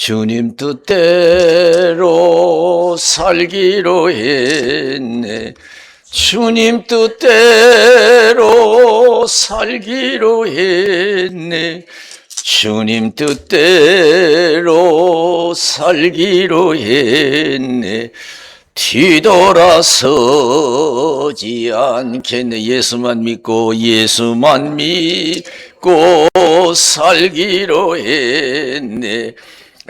주님 뜻대로 살기로 했네. 주님 뜻대로 살기로 했네. 주님 뜻대로 살기로 했네. 뒤돌아서지 않겠네. 예수만 믿고 살기로 했네.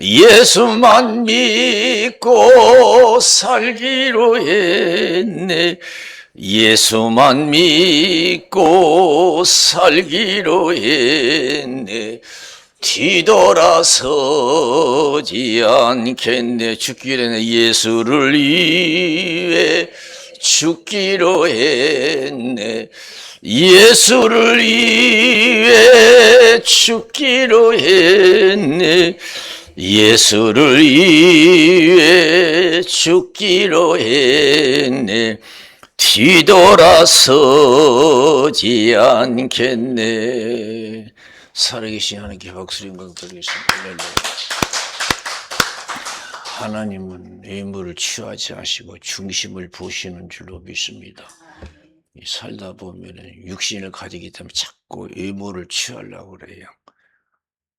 예수만 믿고 살기로 했네. 예수만 믿고 살기로 했네. 뒤돌아서지 않겠네. 죽기로 했네. 예수를 위해 죽기로 했네. 예수를 위해 죽기로 했네. 예수를 위해 죽기로 했네. 뒤돌아서지 않겠네. 살아계신 하나님께 박수 영광 드리겠습니다. 하나님은 의무를 취하지 않으시고 중심을 보시는 줄로 믿습니다. 살다 보면 육신을 가지기 때문에 자꾸 의무를 취하려고 그래요.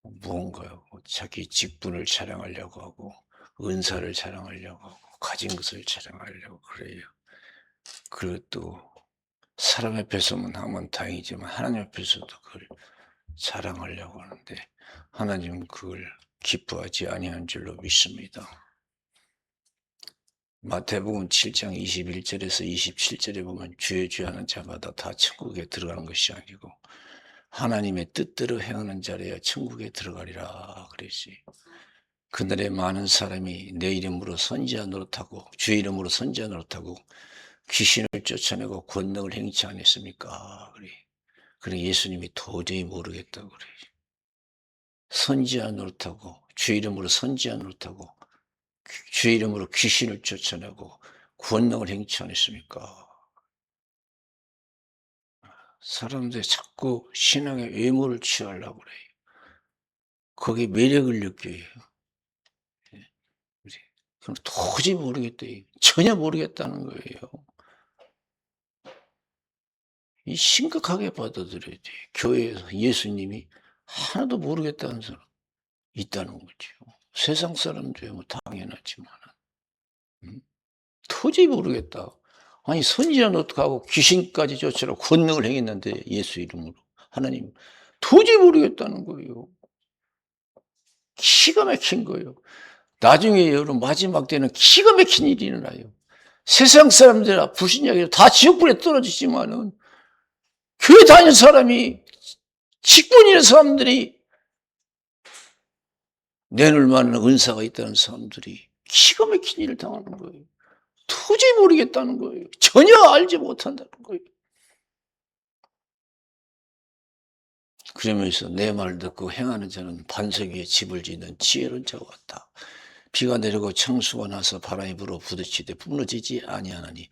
무언가요? 자기 직분을 자랑하려고 하고 은사를 자랑하려고 하고 가진 것을 자랑하려고 그래요. 그리고 또 사람 앞에서만 하면 다행이지만 하나님 앞에서도 그걸 자랑하려고 하는데 하나님은 그걸 기뻐하지 아니한 줄로 믿습니다. 마태복음 7장 21절에서 27절에 보면 주의 하는 자마다 다 천국에 들어가는 것이 아니고 하나님의 뜻대로 행하는 자라야 천국에 들어가리라 그랬어요. 그날에 많은 사람이 내 이름으로 선지자 노릇하고 주의 이름으로 선지자 노릇하고 귀신을 쫓아내고 권능을 행치 않았습니까? 그래. 그래 예수님이 도저히 모르겠다고 그래. 선지자 노릇하고 주의 이름으로 선지자 노릇하고 주의 이름으로 귀신을 쫓아내고 권능을 행치 않았습니까? 사람들이 자꾸 신앙의 의무를 취하려고 그래요. 거기에 매력을 느껴요. 그럼 도저히 모르겠다. 전혀 모르겠다는 거예요. 이 심각하게 받아들여야 돼. 교회에서 예수님이 하나도 모르겠다는 사람 있다는 거죠. 세상 사람들이 뭐 당연하지만 도저히 모르겠다. 아니 선지자는 어떡하고 귀신까지 쫓아라 권능을 행했는데 예수 이름으로 하나님 도저히 모르겠다는 거예요. 기가 막힌 거예요. 나중에 여러분 마지막 때는 기가 막힌 일이 일어나요. 세상 사람들 불신자들 다 지옥불에 떨어지지만은 교회 다니는 사람이 직분 있는 사람들이 내놓을 만한 은사가 있다는 사람들이 기가 막힌 일을 당하는 거예요. 도저히 모르겠다는 거예요. 전혀 알지 못한다는 거예요. 그러면서 내 말 듣고 행하는 자는 반석 위에 집을 짓는 지혜로운 자와 같다. 비가 내리고 창수가 나서 바람이 불어 부딪히되 무너지지 아니하나니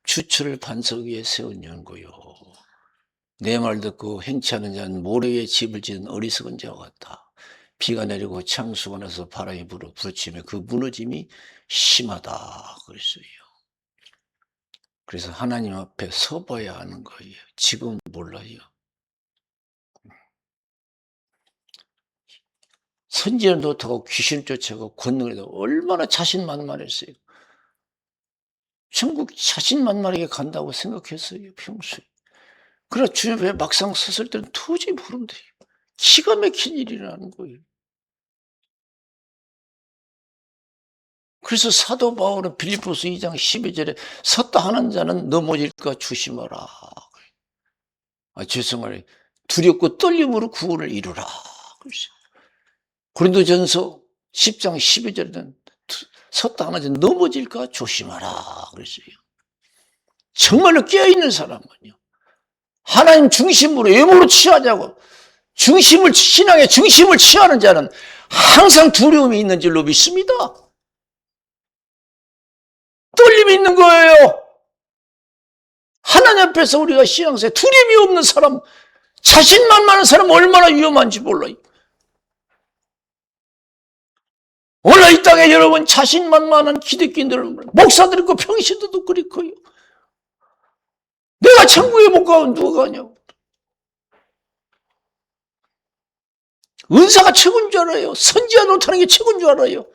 주철을 반석 위에 세운 연고요. 내 말 듣고 행치 않는 자는 모래 위에 집을 짓는 어리석은 자와 같다. 비가 내리고 창수가 나서 바람이 불어 부딪히며 그 무너짐이 심하다 그랬어요. 그래서 하나님 앞에 서봐야 하는 거예요. 지금 몰라요. 선지자는 못하고 귀신 쫓아가고 권능을 해도 얼마나 자신만만했어요. 천국 자신만만하게 간다고 생각했어요. 평소에. 그러나 주님 앞에 막상 섰을 때는 도저히 모른대요. 기가 막힌 일이라는 거예요. 그래서 사도 바울은 빌립보서 2장 12절에 섰다 하는 자는 넘어질까 조심하라. 죄송하네. 두렵고 떨림으로 구원을 이루라. 고린도전서 10장 12절에는 섰다 하는 자는 넘어질까 조심하라. 그랬어요. 정말로 깨어있는 사람은요. 하나님 중심으로 의무로 취하자고 신앙의 중심을 취하는 자는 항상 두려움이 있는 줄로 믿습니다. 떨림이 있는 거예요. 하나님 앞에서 우리가 신앙생활 두려움이 없는 사람, 자신만만한 사람 얼마나 위험한지 몰라요. 오늘 이 땅에 여러분 자신만만한 기득권들, 목사들 있고 평신도도 그렇고요. 내가 천국에 못 가면 누가 가냐고. 은사가 최고인 줄 알아요. 선지자 노릇하는 게 최고인 줄 알아요.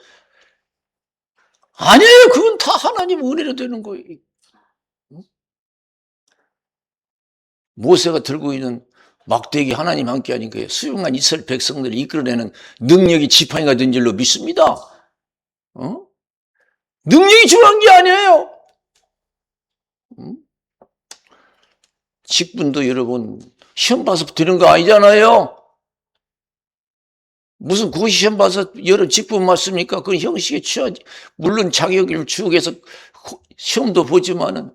아니에요. 그건 다 하나님 은혜로 되는 거예요. 모세가 들고 있는 막대기 하나님 함께 하는 거예요. 수용한 이스라엘 백성들을 이끌어내는 능력이 지팡이가 된 줄로 믿습니다. 능력이 중요한 게 아니에요. 직분도 여러분 시험 봐서 되는 거 아니잖아요. 무슨 그 시험 봐서 여러 직분 맞습니까? 그건 형식에 취하지. 물론 자격을 주기 위해서 시험도 보지만은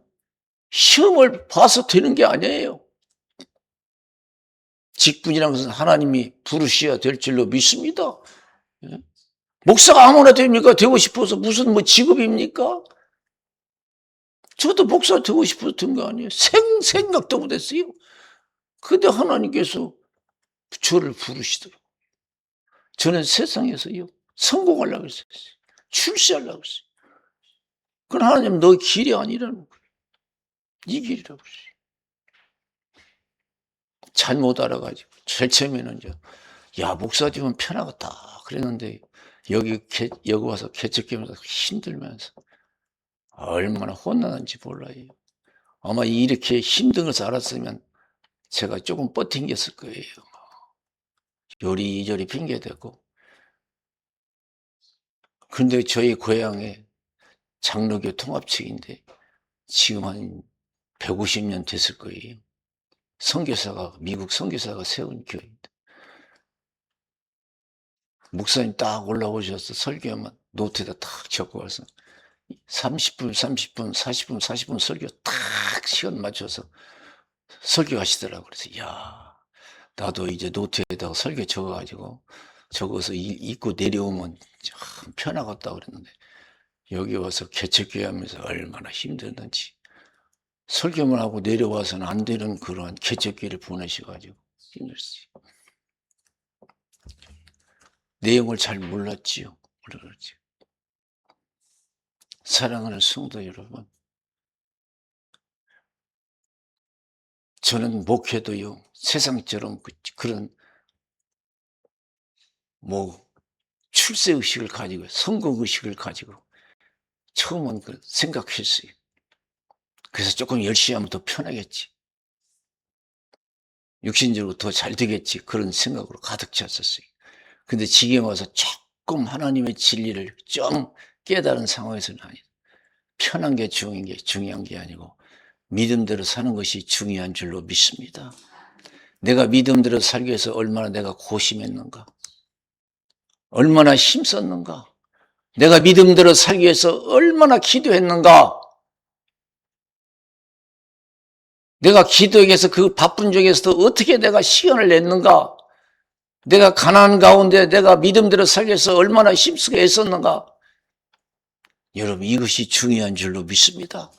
시험을 봐서 되는 게 아니에요. 직분이라는 것은 하나님이 부르셔야 될 줄로 믿습니다. 목사가 아무나 됩니까? 되고 싶어서 무슨 뭐 직업입니까? 저도 목사 되고 싶어서 된 거 아니에요. 생각도 못했어요. 근데 하나님께서 저를 부르시더라고요. 저는 세상에서요 성공하려고 했어요. 출세하려고 했어요. 그건 하나님 너 길이 아니라는 거예요. 이 길이라고 했어요. 잘못 알아가지고 제일 처음에는 야 목사 되면 편하겠다 그랬는데 여기 와서 개척기면서 힘들면서 얼마나 혼나는지 몰라요. 아마 이렇게 힘든 것을 알았으면 제가 조금 버팅겼을 거예요. 요리조리 핑계대고. 근데 저희 고향에 장로교 통합측인데 지금 한 150년 됐을 거예요. 선교사가 미국 선교사가 세운 교회입니다. 목사님 딱 올라오셔서 설교만 노트에다 딱 적어와서 30분, 40분 설교 딱 시간 맞춰서 설교하시더라고요. 그래서 야, 나도 이제 노트에다가 설교 적어서 읽고 내려오면 참 편하겠다 그랬는데 여기 와서 개척교회 하면서 얼마나 힘들던지 설교만 하고 내려와서는 안 되는 그러한 개척교회를 보내셔가지고 힘들었어요. 내용을 잘 몰랐지요. 몰랐지. 사랑하는 성도 여러분, 저는 목회도요 세상처럼 그런 출세의식을 가지고 성공의식을 가지고 처음은 생각했어요. 그래서 조금 열심히 하면 더 편하겠지. 육신적으로 더 잘 되겠지. 그런 생각으로 가득 찼었어요. 근데 지금 와서 조금 하나님의 진리를 좀 깨달은 상황에서는 아니에요. 편한 게 중요한 게 아니고 믿음대로 사는 것이 중요한 줄로 믿습니다. 내가 믿음대로 살기 위해서 얼마나 내가 고심했는가, 얼마나 힘썼는가, 내가 믿음대로 살기 위해서 얼마나 기도했는가, 내가 기도하기 위해서 그 바쁜 중에서도 어떻게 내가 시간을 냈는가, 내가 가난한 가운데 내가 믿음대로 살기 위해서 얼마나 힘쓰게 애썼는가. 여러분 이것이 중요한 줄로 믿습니다.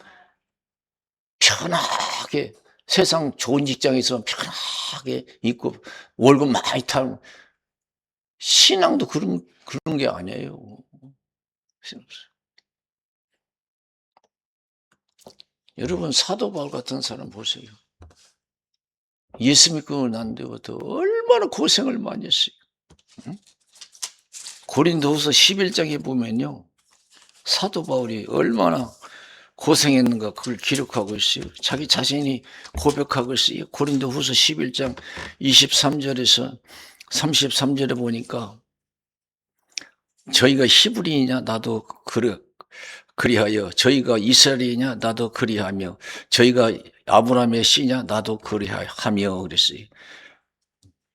편하게 세상 좋은 직장에서 편하게 있고 월급 많이 타고 신앙도 그런 게 아니에요. 여러분 사도 바울 같은 사람 보세요. 예수 믿고 난 뒤부터 얼마나 고생을 많이 했어요. 고린도후서 11장에 보면요 사도 바울이 얼마나 고생했는가 그걸 기록하고 있어요. 자기 자신이 고백하고 있어요. 고린도후서 11장 23절에서 33절에 보니까 저희가 히브리이냐 나도 그리하여, 저희가 이스라엘이냐 나도 그리하며, 저희가 아브라함의 씨냐 나도 그리하며 그랬어요.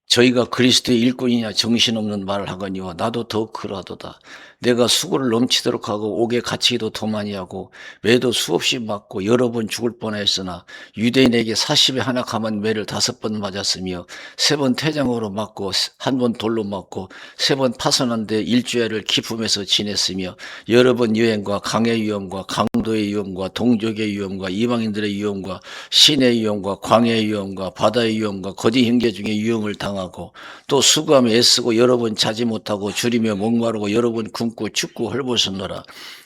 저희가 그리스도의 일꾼이냐 정신없는 말을 하거니와 나도 더욱 그러하도다. 내가 수고를 넘치도록 하고 옥에 갇히기도 더 많이 하고 매도 수없이 맞고 여러 번 죽을 뻔하였으나 유대인에게 40에 하나 감한 매를 5번 맞았으며 3번 태장으로 맞고 1번 돌로 맞고 3번 파선한 데 일주일을 기품에서 지냈으며 여러 번 유행과 강의 위험과 도의 위험과 동족의 위험과 이방인들의 위험과 신의 위험과 광야의 위험과 바다의 위험과 거짓 형제 중에 위험을 당하고 또 수고하며 애쓰고 여러 번 자지 못하고 줄이며 목마르고 여러 번 굶고 춥고 헐벗었노라.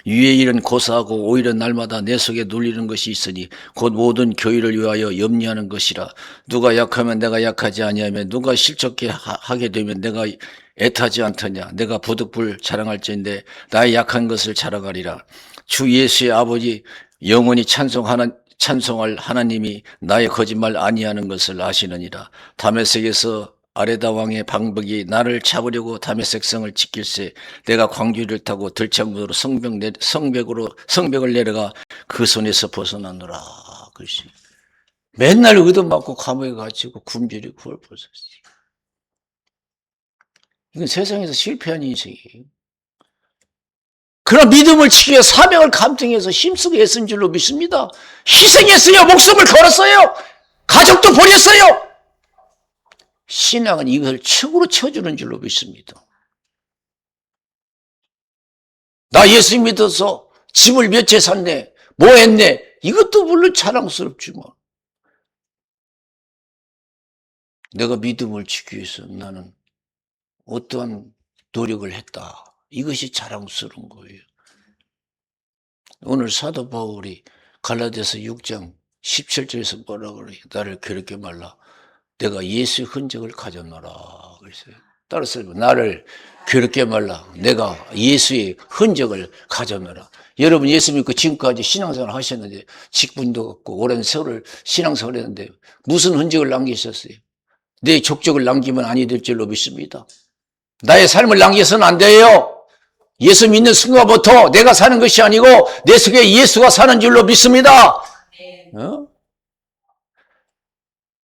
위의 일은 고사하고 오히려 날마다 내 속에 눌리는 것이 있으니 곧 모든 교회를 위하여 염려하는 것이라. 누가 약하면 내가 약하지 아니하며 누가 실족해 하게 되면 내가 애타지 않더냐. 내가 부득불 자랑할지인데 나의 약한 것을 자랑하리라. 주 예수의 아버지 영원히 찬송할 하나님이 나의 거짓말 아니하는 것을 아시느니라. 다메섹에서 아레다 왕의 방백이 나를 잡으려고 다메섹 성을 지킬세 내가 광주를 타고 들창문으로 성벽을 내려가 그 손에서 벗어나노라. 글씨. 맨날 얻어맞고 감옥에 갇히고 굶주리고 헐벗었어요. 이건 세상에서 실패한 인생이에요. 그런 믿음을 지키기 위해 사명을 감당해서 힘쓰고 애쓴 줄로 믿습니다. 희생했어요. 목숨을 걸었어요. 가족도 버렸어요. 신앙은 이것을 최고로 채워주는 줄로 믿습니다. 나 예수 믿어서 집을 몇 채 샀네, 뭐 했네, 이것도 물론 자랑스럽지만 내가 믿음을 지키기 위해서 나는 어떠한 노력을 했다. 이것이 자랑스러운 거예요. 오늘 사도 바울이 갈라디아서 6장 17절에서 뭐라고 그래요? 나를 괴롭게 말라. 내가 예수의 흔적을 가졌노라. 그랬어요. 따라서 나를 괴롭게 말라. 내가 예수의 흔적을 가졌노라. 여러분 예수 믿고 지금까지 신앙생활 하셨는데 직분도 없고 오랜 세월을 신앙생활 했는데 무슨 흔적을 남기셨어요? 내 족적을 남기면 아니 될 줄로 믿습니다. 나의 삶을 남겨서는 안 돼요. 예수 믿는 순간부터 내가 사는 것이 아니고 내 속에 예수가 사는 줄로 믿습니다. 어?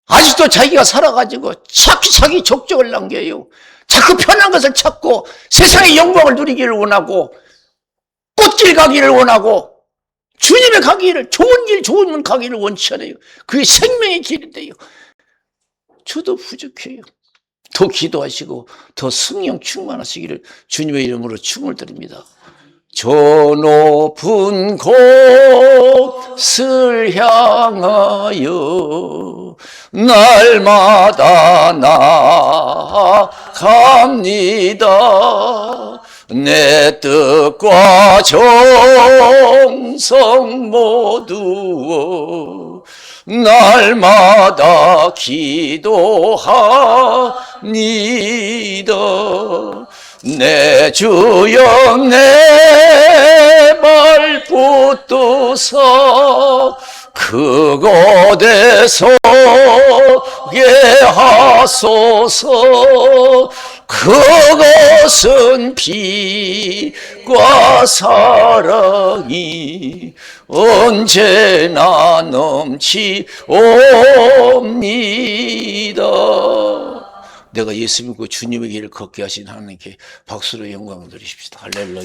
아직도 자기가 살아가지고 자기 족적을 남겨요. 자꾸 편한 것을 찾고 세상의 영광을 누리기를 원하고 꽃길 가기를 원하고 주님의 가기를 좋은 길 좋은 문 가기를 원치 않아요. 그게 생명의 길인데요. 저도 부족해요. 더 기도하시고 더 성령 충만하시기를 주님의 이름으로 축원을 드립니다. 저 높은 곳을 향하여 날마다 나아갑니다. 내 뜻과 정성 모두 날마다 기도합니다. 내 주여 내 말 붙드사 그곳에 서게 하소서. 그것은 빛과 사랑이 언제나 넘치옵니다. 내가 예수 믿고 주님의 길을 걷게 하신 하나님께 박수로 영광을 드리십시다. 할렐루야.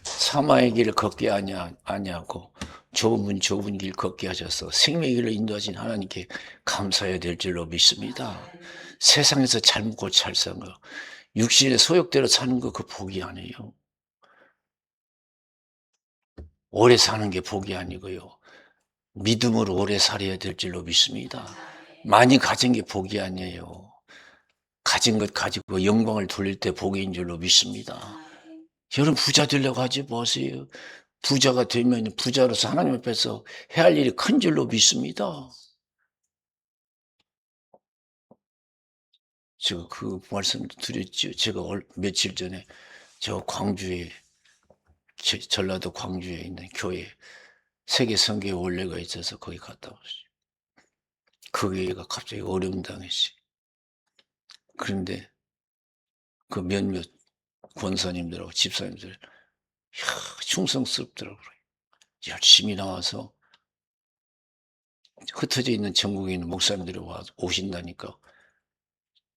사마의 길을 걷게 아니하고 좁은 길 걷게 하셔서 생명의 길을 인도하신 하나님께 감사해야 될 줄로 믿습니다. 세상에서 잘 먹고 잘 사는 거, 육신의 소욕대로 사는 거 그 복이 아니에요. 오래 사는 게 복이 아니고요. 믿음으로 오래 살아야 될 줄로 믿습니다. 많이 가진 게 복이 아니에요. 가진 것 가지고 영광을 돌릴 때 복인 줄로 믿습니다. 여러분 부자 되려고 하지 마세요. 부자가 되면 부자로서 하나님 앞에서 해야 할 일이 큰 줄로 믿습니다. 제가 그 말씀도 드렸죠. 제가 며칠 전에 저 광주에, 전라도 광주에 있는 교회 세계 선교 원례가 있어서 거기 갔다 왔어요. 그 교회가 갑자기 어려움 당했어요. 그런데 그 몇몇 권사님들하고 집사님들 충성스럽더라고요. 열심히 나와서 흩어져 있는 전국에 있는 목사님들이 오신다니까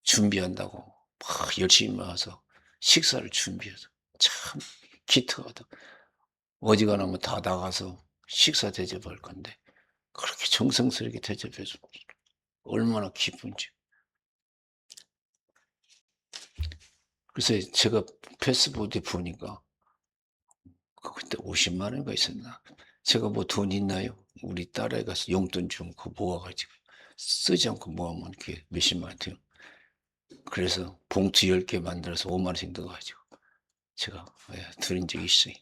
준비한다고 막 열심히 나와서 식사를 준비해서 참 기특하다. 어지간하면 다 나가서 식사 대접할 건데 그렇게 정성스럽게 대접해서 얼마나 기쁜지. 그래서 제가 페이스북에 보니까 그때 50만 원인가 있었나. 제가 뭐 돈 있나요? 우리 딸애가 용돈 좀 그거 모아가지고 쓰지 않고 모으면 그게 몇십만 원 돼요. 그래서 봉투 10개 만들어서 5만 원씩 넣어가지고 제가 드린 적이 있어요.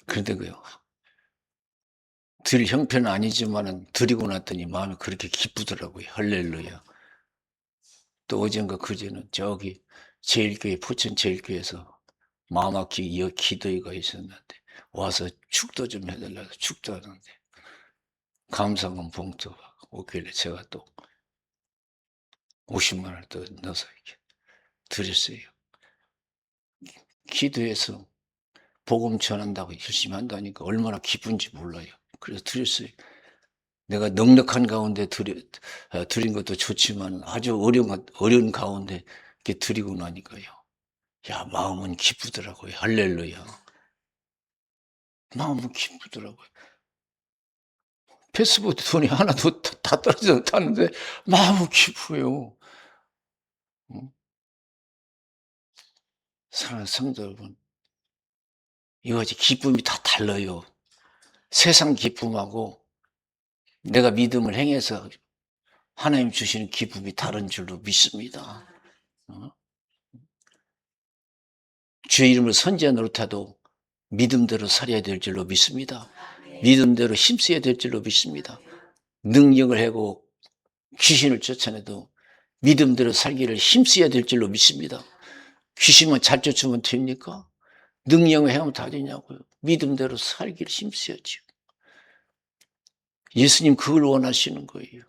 그런데 드릴 형편은 아니지만은 드리고 났더니 마음이 그렇게 기쁘더라고요. 할렐루야. 또 어젠가 그제는 저기 제일교회 포천 제일교회에서 마음 아끼기 기도회가 있었는데 와서 축도 좀 해달라고 축도하는데 감사금 봉투가 오길래 제가 또 50만 원을 또 넣어서 이렇게 드렸어요. 기도해서 복음 전한다고 열심히 한다니까 얼마나 기쁜지 몰라요. 그래서 드렸어요. 내가 넉넉한 가운데 드린 것도 좋지만 아주 어려운 가운데 이렇게 드리고 나니까요. 야, 마음은 기쁘더라고요. 할렐루야. 마음은 기쁘더라고요. 패스포트 돈이 하나도 다 떨어져 탔는데 마음은 기뻐요. 사랑하는 성도 여러분, 이거지 기쁨이 다 달라요. 세상 기쁨하고 내가 믿음을 행해서 하나님 주시는 기쁨이 다른 줄로 믿습니다. 주의 이름을 선지자 노릇하도 믿음대로 살아야 될 줄로 믿습니다. 믿음대로 힘써야 될 줄로 믿습니다. 능력을 하고 귀신을 쫓아내도 믿음대로 살기를 힘써야 될 줄로 믿습니다. 귀신만 잘 쫓으면 됩니까? 능력을 행하면 다 되냐고요. 믿음대로 살기를 힘써야죠. 예수님 그걸 원하시는 거예요.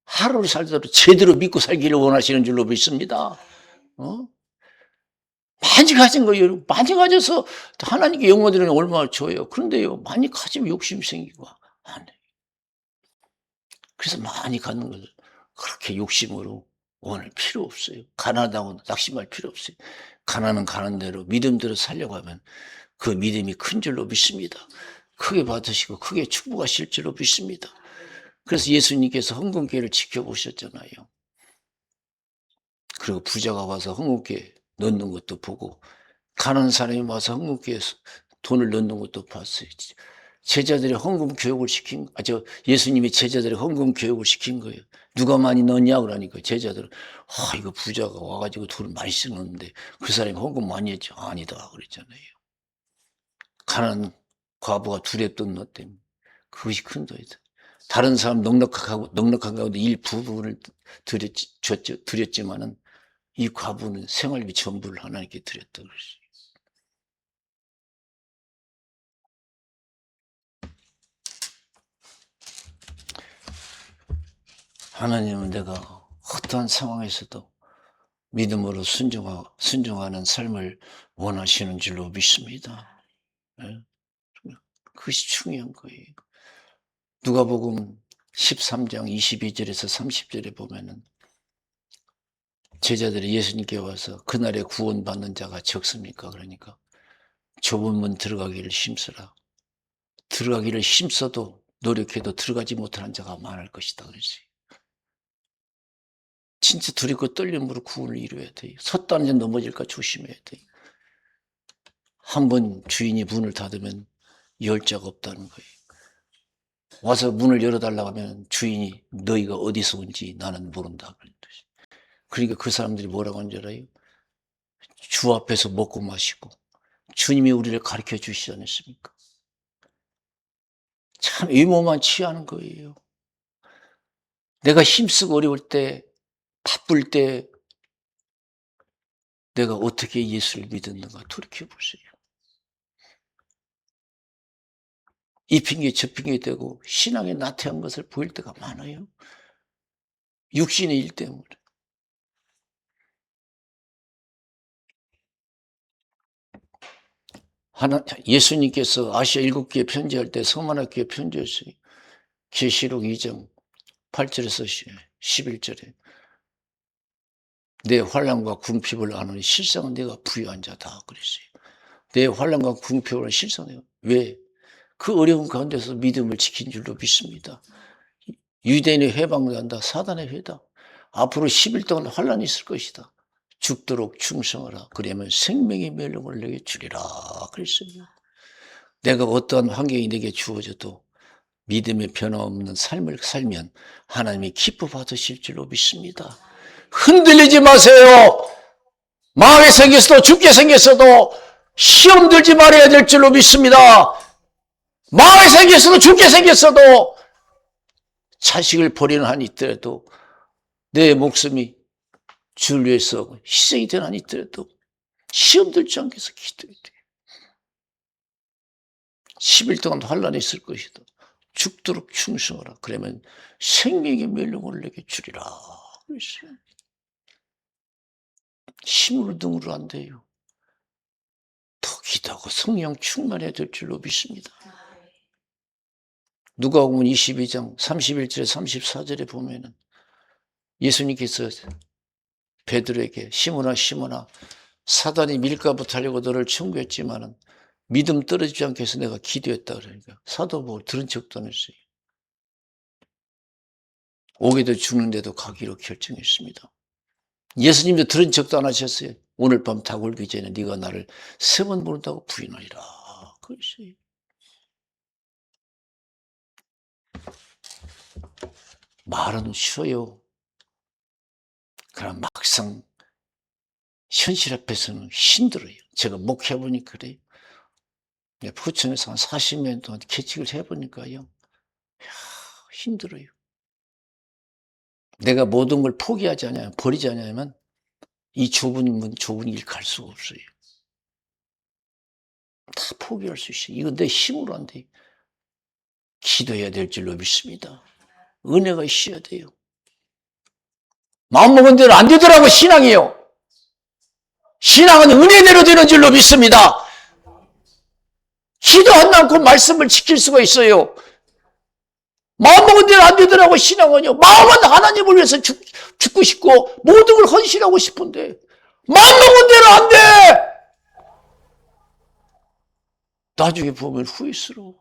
하루를 살더라도 제대로 믿고 살기를 원하시는 줄로 믿습니다. 많이 가진 거예요. 많이 가져서 하나님께 영광 드리는 얼마나 줘요. 그런데요, 많이 가지면 욕심이 생기고 안 해요. 그래서 많이 갖는 것을 그렇게 욕심으로 원할 필요 없어요. 가난하다고 낙심할 필요 없어요. 가난은 가는 대로 믿음대로 살려고 하면 그 믿음이 큰 줄로 믿습니다. 크게 받으시고 크게 축복하실 줄로 믿습니다. 그래서 예수님께서 헌금궤를 지켜보셨잖아요. 그리고 부자가 와서 헌금궤 넣는 것도 보고 가난한 사람이 와서 헌금궤에 돈을 넣는 것도 봤어요. 제자들이 헌금 교육을 예수님이 제자들이 헌금 교육을 시킨 거예요. 누가 많이 넣냐 그러니까 제자들은 이거 부자가 와가지고 돈을 많이 쓰는데 그 사람이 헌금 많이 했죠. 아니다 그랬잖아요. 가난한 과부가 둘의 돈 넣었대요. 그것이 큰 돈이다. 다른 사람 넉넉한 가운데 일부분을 드렸지만은 이 과부는 생활비 전부를 하나님께 드렸다 그랬어요. 하나님은 내가 어떠한 상황에서도 믿음으로 순종하는 삶을 원하시는 줄로 믿습니다. 네? 그것이 중요한 거예요. 누가복음 13장 22절에서 30절에 보면은 제자들이 예수님께 와서 그날에 구원받는 자가 적습니까? 그러니까 좁은 문 들어가기를 힘쓰라. 들어가기를 힘써도 노력해도 들어가지 못하는 자가 많을 것이다 그랬어요. 진짜 두렵고 떨림으로 구원을 이루어야 돼요. 섰다는 데 넘어질까 조심해야 돼요. 한번 주인이 문을 닫으면 열 자가 없다는 거예요. 와서 문을 열어달라고 하면 주인이 너희가 어디서 온지 나는 모른다. 그러니까 그 사람들이 뭐라고 하는 줄 알아요? 주 앞에서 먹고 마시고 주님이 우리를 가르쳐 주시지 않았습니까? 참 의무만 취하는 거예요. 내가 힘쓰고 어려울 때, 바쁠 때 내가 어떻게 예수를 믿었는가 돌이켜보세요. 이 핑계 저 핑계 대고 신앙에 나태한 것을 보일 때가 많아요. 육신의 일 때문에. 예수님께서 아시아 7교회 편지할 때 서만학교에 편지했어요. 계시록 2장 8절에서 11절에 내 환난과 궁핍을 아노니 실상은 내가 부유한 자다 그랬어요. 내 환난과 궁핍을 실상해요. 왜? 그 어려운 가운데서 믿음을 지킨 줄로 믿습니다. 유대인의 회방을 한다. 사단의 회다. 앞으로 10일 동안 환난이 있을 것이다. 죽도록 충성하라. 그러면 생명의 멸류관을 내게 주리라 그랬습니다. 내가 어떠한 환경이 내게 주어져도 믿음의 변함없는 삶을 살면 하나님이 기뻐 받으실 줄로 믿습니다. 흔들리지 마세요. 망하게 생겼어도 죽게 생겼어도 시험 들지 말아야 될 줄로 믿습니다. 망하게 생겼어도 죽게 생겼어도 자식을 버리는 한이 있더라도 내 목숨이 주를 위해서 희생이 되는 한이 있더라도 시험 들지 않게 해서 기도해야 돼요. 10일 동안 환란이 있을 것이다. 죽도록 충성하라. 그러면 생명의 멸류관을 내게 주리라. 그랬어요. 힘으로 능으로 안 돼요. 더 기도하고 성령 충만해야 될 줄로 믿습니다. 누가복음 22장 31절에 34절에 보면은 예수님께서 베드로에게 시몬아 사단이 밀가부 타려고 너를 청구했지만은 믿음 떨어지지 않게 해서 내가 기도했다 그러니까 사도 바울 들은 척도 안 했어요. 오게도 죽는데도 가기로 결정했습니다. 예수님도 들은 척도 안 하셨어요. 오늘 밤 닭 울기 전에 네가 나를 3번 부른다고 부인하리라. 그랬어요. 말은 쉬워요. 그럼 막상 현실 앞에서는 힘들어요. 제가 목회해보니까 그래요. 부천에서 한 40년 동안 개척을 해보니까요. 힘들어요. 내가 모든 걸 포기하지 않으면, 버리지 않으면 이 좁은 길 갈 수가 없어요. 다 포기할 수 있어요. 이건 내 힘으로 안 돼요. 기도해야 될 줄로 믿습니다. 은혜가 있어야 돼요. 마음먹은 대로 안 되더라고 신앙이요. 신앙은 은혜대로 되는 줄로 믿습니다. 기도하지 않고 말씀을 지킬 수가 있어요. 마음먹은 대로 안 되더라고 신앙은요. 마음은 하나님을 위해서 죽고 싶고 모든 걸 헌신하고 싶은데 마음먹은 대로 안 돼. 나중에 보면 후회스러워.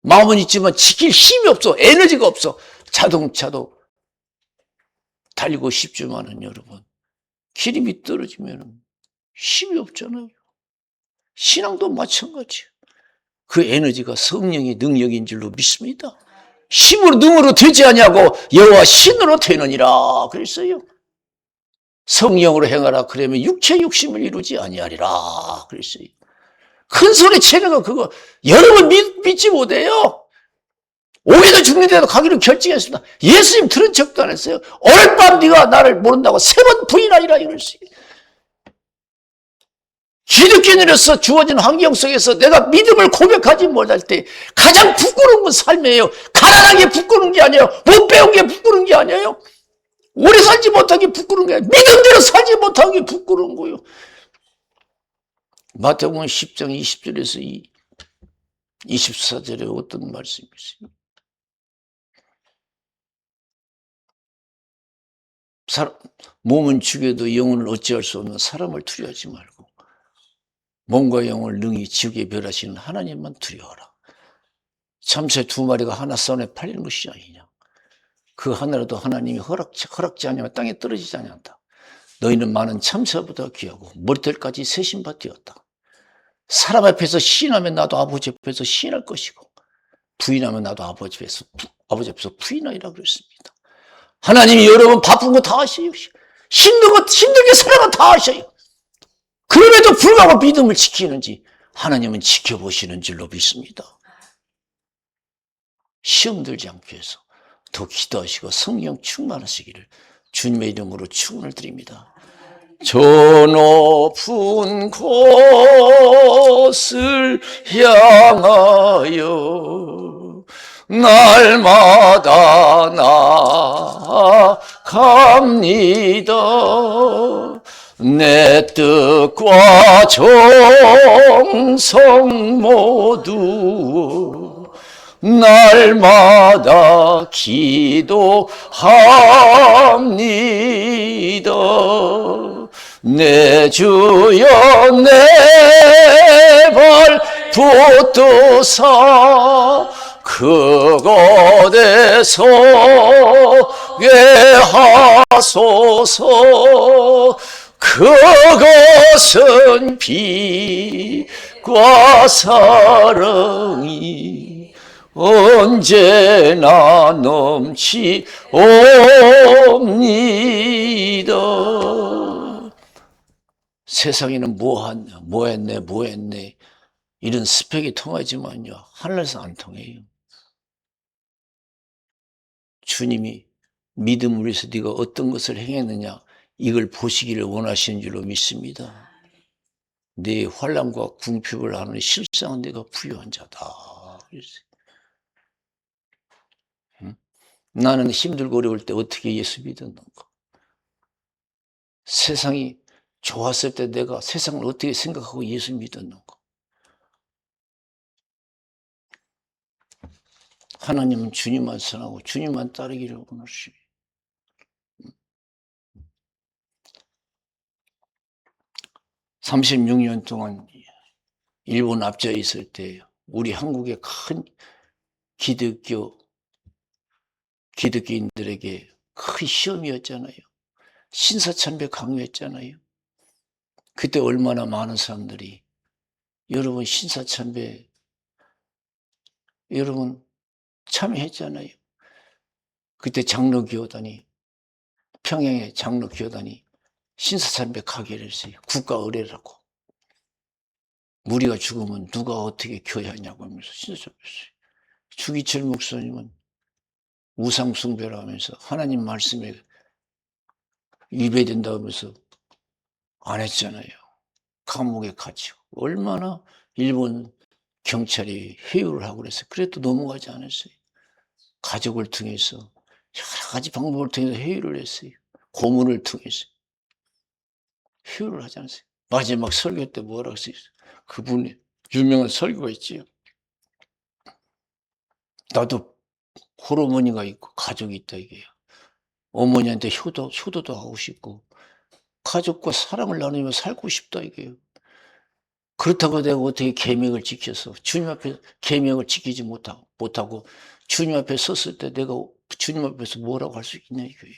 마음은 있지만 지킬 힘이 없어. 에너지가 없어. 자동차도 달리고 싶지만은 여러분 기름이 떨어지면 힘이 없잖아요. 신앙도 마찬가지예요. 그 에너지가 성령의 능력인 줄로 믿습니다. 힘으로 능으로 되지 아니하고 여호와 신으로 되느니라 그랬어요. 성령으로 행하라 그러면 육체 욕심을 이루지 아니하리라 그랬어요. 큰 소리 치는 거 그거 여러분 믿지 못해요. 오게도 죽는데도 가기로 결정했습니다. 예수님 들은 척도 안 했어요. 오늘 밤 네가 나를 모른다고 3번 부인하리라 이랬어요. 기독교인으로서 주어진 환경 속에서 내가 믿음을 고백하지 못할 때 가장 부끄러운 건 삶이에요. 가난한 게 부끄러운 게 아니에요. 못 배운 게 부끄러운 게 아니에요. 오래 살지 못한 게 부끄러운 게 아니에요. 믿음대로 살지 못한 게 부끄러운 거예요. 마태복음 10장 20절에서 24절에 어떤 말씀이 있어요? 몸은 죽여도 영혼을 어찌할 수 없는 사람을 두려워하지 말고 몸과 영혼을 능히 지옥에 멸하시는 하나님만 두려워하라. 참새 2마리가 하나 썬에 팔리는 것이 아니냐. 그 하나라도 하나님이 허락지 않으면 땅에 떨어지지 않는다. 너희는 많은 참새보다 귀하고 머리털까지 세신바 되었다. 사람 앞에서 시인하면 나도 아버지 앞에서 시인할 것이고 부인하면 나도 아버지 앞에서 부인하리라 그랬습니다. 하나님이 여러분 바쁜 거 다 아셔요. 힘들게 살아가 다 아셔요. 그럼에도 불구하고 믿음을 지키는지 하나님은 지켜보시는 줄로 믿습니다. 시험 들지 않기 위해서 더 기도하시고 성령 충만하시기를 주님의 이름으로 축원을 드립니다. 저 높은 곳을 향하여 날마다 나아갑니다. 내 뜻과 정성 모두 날마다 기도합니다. 내 주여 내 발 붙드사 그곳에서 하소서. 그것은 빛과 사랑이 언제나 넘치옵니다. 세상에는 뭐 했네 이런 스펙이 통하지만요, 하늘에서 안 통해요. 주님이 믿음을 위해서 네가 어떤 것을 행했느냐, 이걸 보시기를 원하시는 줄로 믿습니다. 내 환난과 궁핍을 하는 실상은 내가 부유한 자다. 나는 힘들고 어려울 때 어떻게 예수 믿었는가? 세상이 좋았을 때 내가 세상을 어떻게 생각하고 예수 믿었는가? 하나님은 주님만 사랑하고 주님만 따르기를 원하십니다. (36년) 동안 일본 압제에 있을 때 우리 한국의 큰 기독교인들에게 큰 시험이었잖아요. 신사참배 강요했잖아요. 그때 얼마나 많은 사람들이 여러분 신사참배 여러분 참여했잖아요. 그때 장로교단이 평양의 장로교단이 신사참배 가게를 했어요. 국가 의뢰라고. 우리가 죽으면 누가 어떻게 교회하냐고 하면서 신사참배했어요. 주기철 목사님은 우상 숭배를 하면서 하나님 말씀에 위배된다고 하면서 안 했잖아요. 감옥에 갇히고. 얼마나 일본 경찰이 회유를 하고 그랬어요. 그래도 넘어가지 않았어요. 가족을 통해서 여러 가지 방법을 통해서 회유를 했어요. 고문을 통해서 회유를 하지 않았어요. 마지막 설교 때 뭐라고 했어요? 그분이 유명한 설교가 있지요. 나도 홀어머니가 있고 가족이 있다 이게요. 어머니한테 효도도 하고 싶고 가족과 사랑을 나누며 살고 싶다 이게요. 그렇다고 내가 어떻게 계명을 지켜서 주님 앞에 계명을 지키지 못하고 주님 앞에 섰을 때 내가 주님 앞에서 뭐라고 할 수 있냐 이거예요.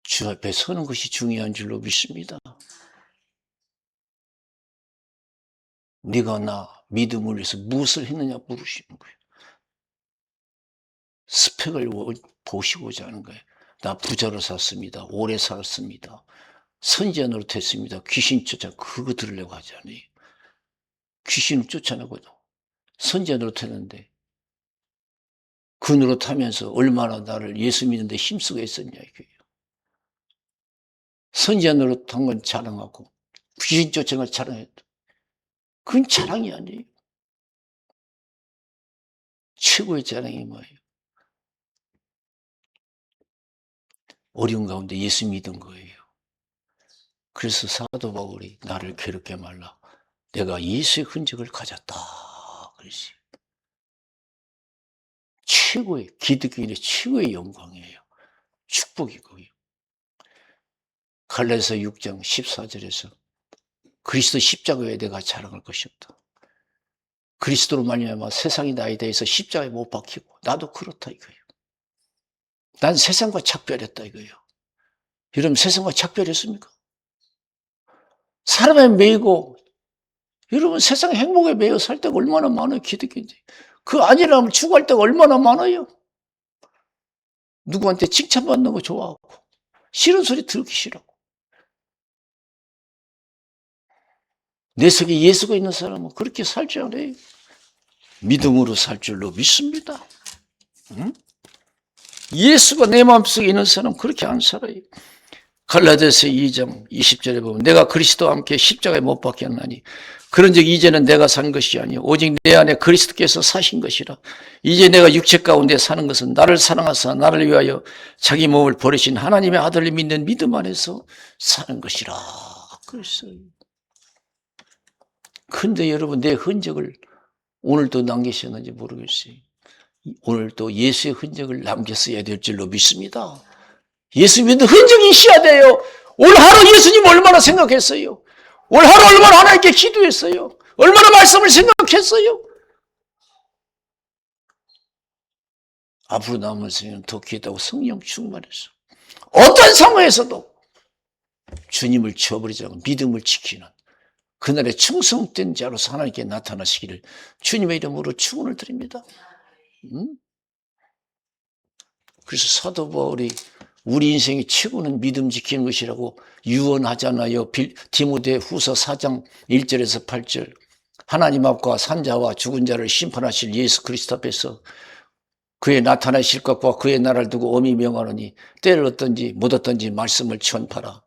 주 앞에 서는 것이 중요한 줄로 믿습니다. 네가 나 믿음을 위해서 무엇을 했느냐 물으시는 거예요. 스펙을 보시고자 하는 거예요. 나 부자로 샀습니다. 오래 살았습니다. 선지자 노릇했습니다. 귀신 쫓아 그거 들으려고 하지 않아요. 귀신을 쫓아내고도 선지자 노릇했는데 그 노릇하면서 얼마나 나를 예수 믿는데 힘쓰고 했었냐 이거예요. 선지자 노릇한 건 자랑하고 귀신 쫓아낸 건 자랑했다. 그건 자랑이 아니에요. 최고의 자랑이 뭐예요? 어려운 가운데 예수 믿은 거예요. 그래서 사도 바울이 나를 괴롭게 말라. 내가 예수의 흔적을 가졌다. 그랬어요. 최고의 기독교인의 최고의 영광이에요. 축복이고요. 갈라디아서 6장 14절에서 그리스도 십자가에 내가 자랑할 것이 없다. 그리스도로 말미암아 세상이 나에 대해서 십자가에 못 박히고 나도 그렇다 이거예요. 난 세상과 작별했다 이거예요. 여러분 세상과 작별했습니까? 사람에 매이고 여러분 세상 행복에 매여 살 때가 얼마나 많아요. 기독교인들. 그 아니라면 추구할 때가 얼마나 많아요. 누구한테 칭찬받는 거 좋아하고 싫은 소리 들기 싫어하고. 내 속에 예수가 있는 사람은 그렇게 살지 않아요. 믿음으로 살 줄로 믿습니다. 응? 예수가 내 마음속에 있는 사람은 그렇게 안 살아요. 갈라디아서 2장 20절에 보면 내가 그리스도와 함께 십자가에 못 박혔나니 그런즉 이제는 내가 산 것이 아니요 오직 내 안에 그리스도께서 사신 것이라. 이제 내가 육체 가운데 사는 것은 나를 사랑하사 나를 위하여 자기 몸을 버리신 하나님의 아들을 믿는 믿음 안에서 사는 것이라. 그랬어요. 근데 여러분 내 흔적을 오늘도 남기셨는지 모르겠어요. 오늘도 예수의 흔적을 남겼어야 될 줄로 믿습니다. 예수 믿는 흔적이 있어야 돼요. 올 하루 예수님 얼마나 생각했어요? 올 하루 얼마나 하나님께 기도했어요? 얼마나 말씀을 생각했어요? 앞으로 남은 생은 더 기다고 성령 충만해서 어떤 상황에서도 주님을 저버리지 않고 믿음을 지키는 그날의 충성된 자로서 하나님께 나타나시기를 주님의 이름으로 축원을 드립니다. 그래서 사도 바울이 우리 인생의 최고는 믿음 지키는 것이라고 유언하잖아요. 디모데 후서 4장 1절에서 8절. 하나님 앞과 산자와 죽은 자를 심판하실 예수 그리스도 앞에서 그의 나타나실 것과 그의 나라를 두고 엄히 명하노니 때를 얻든지 못 얻든지 말씀을 전파라.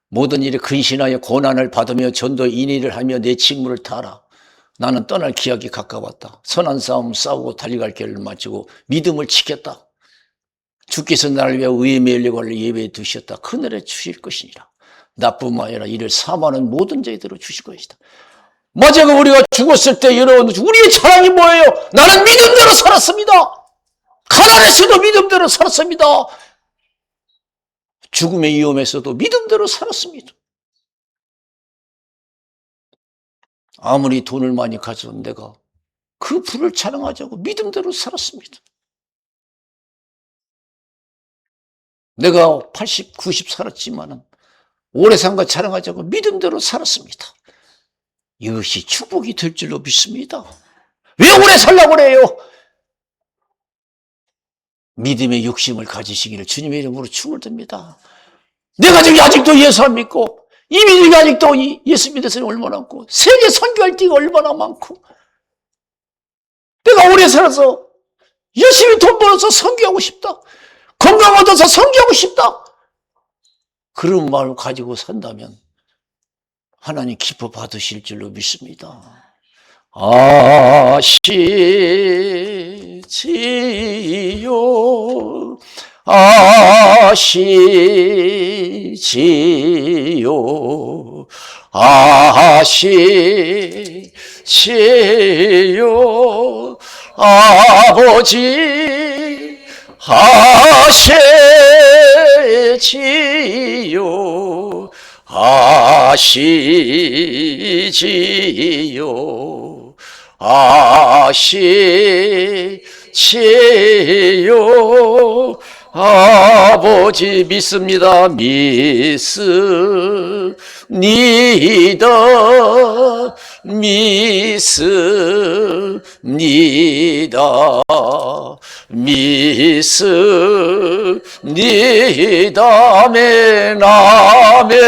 모든 일에 근신하여 고난을 받으며 전도 인의를 하며 내 직무를 다하라. 나는 떠날 기약이 가까웠다. 선한 싸움 싸우고 달려갈 길을 마치고 믿음을 지켰다. 주께서 나를 위하여 의의 면류관을 예배해 두셨다. 그날에 주실 것이니라. 나뿐만 아니라 이를 사모하는 모든 자에게로 주실 것이다. 마지막 우리가 죽었을 때 여러분 우리의 자랑이 뭐예요? 나는 믿음대로 살았습니다. 가난에서도 믿음대로 살았습니다. 죽음의 위험에서도 믿음대로 살았습니다. 아무리 돈을 많이 가져온 내가 그 부를 자랑하자고 믿음대로 살았습니다. 내가 80, 90 살았지만 오래 산 거 자랑하자고 믿음대로 살았습니다. 이것이 축복이 될 줄로 믿습니다. 왜 오래 살라고 그래요? 믿음의 욕심을 가지시기를 주님의 이름으로 축원을 드립니다. 내 가족이 아직도 예수 안 믿고 이 민족이 아직도 예수 믿는 사람이 얼마나 많고 세계 선교할 때가 얼마나 많고 내가 오래 살아서 열심히 돈 벌어서 선교하고 싶다. 건강 얻어서 선교하고 싶다. 그런 마음을 가지고 산다면 하나님 기뻐 받으실 줄로 믿습니다. 아시지요 아시지요 아시지요 아버지 아시지요 아시지요 아시지요 아버지 믿습니다. 믿습니다. 믿습니다. 믿습니다. 아멘 아멘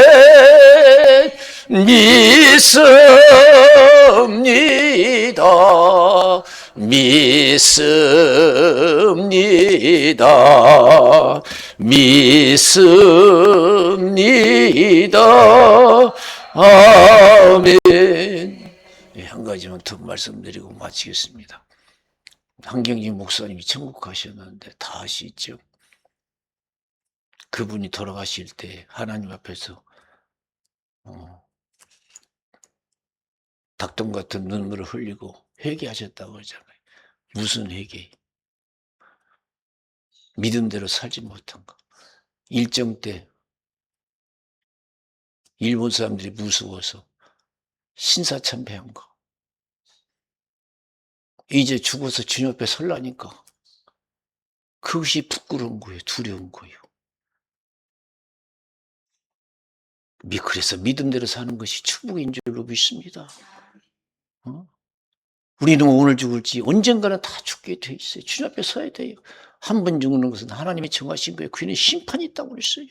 믿습니다. 믿습니다. 믿습니다. 아멘. 한 가지만 더 말씀드리고 마치겠습니다. 한경진 목사님이 천국 가셨는데 다 아시죠? 그분이 돌아가실 때 하나님 앞에서 닭똥 같은 눈물을 흘리고 회개하셨다고 하잖아요. 무슨 회개? 믿음대로 살지 못한 거. 일정 때 일본 사람들이 무서워서 신사참배한 거. 이제 죽어서 주님 앞에 설라니까 그것이 부끄러운 거예요. 두려운 거예요. 그래서 믿음대로 사는 것이 축복인 줄로 믿습니다. 우리는 오늘 죽을지 언젠가는 다 죽게 돼 있어요. 주님 앞에 서야 돼요. 한 번 죽는 것은 하나님이 정하신 거예요. 그에는 심판이 있다고 그랬어요.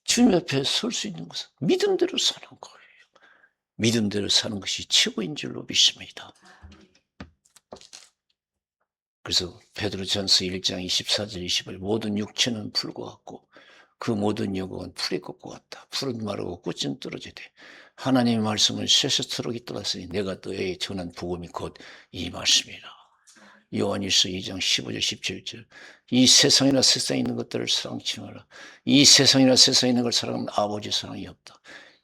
주님 앞에 설 수 있는 것은 믿음대로 사는 거예요. 믿음대로 사는 것이 최고인 줄로 믿습니다. 그래서 베드로전서 1장 24절 25절 모든 육체는 풀과 같고 그 모든 영광은 풀의 꽃과 같다. 풀은 마르고 꽃은 떨어지되 하나님의 말씀은 쇠쇠토록이 떠났으니 내가 너에게 전한 복음이 곧 이 말씀이라. 요한일서 2장 15절 17절 이 세상이나 세상에 있는 것들을 사랑치 마라. 이 세상이나 세상에 있는 걸 사랑하면 아버지 사랑이 없다.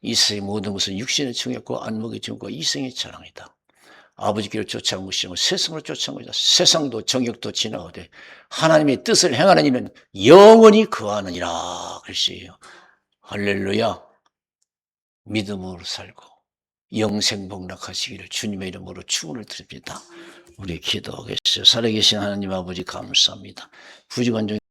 이 세상의 모든 것은 육신의 정욕과 안목의 정욕과 이생의 자랑이다. 아버지께로 쫓아온 것이고 세상으로 쫓아온 것이다. 세상도 정욕도 지나가되 하나님의 뜻을 행하는 이는 영원히 거하느니라. 그랬어요. 할렐루야. 믿음으로 살고 영생복락하시기를 주님의 이름으로 축원을 드립니다. 우리 기도하겠어요. 살아계신 하나님 아버지 감사합니다. 부지런정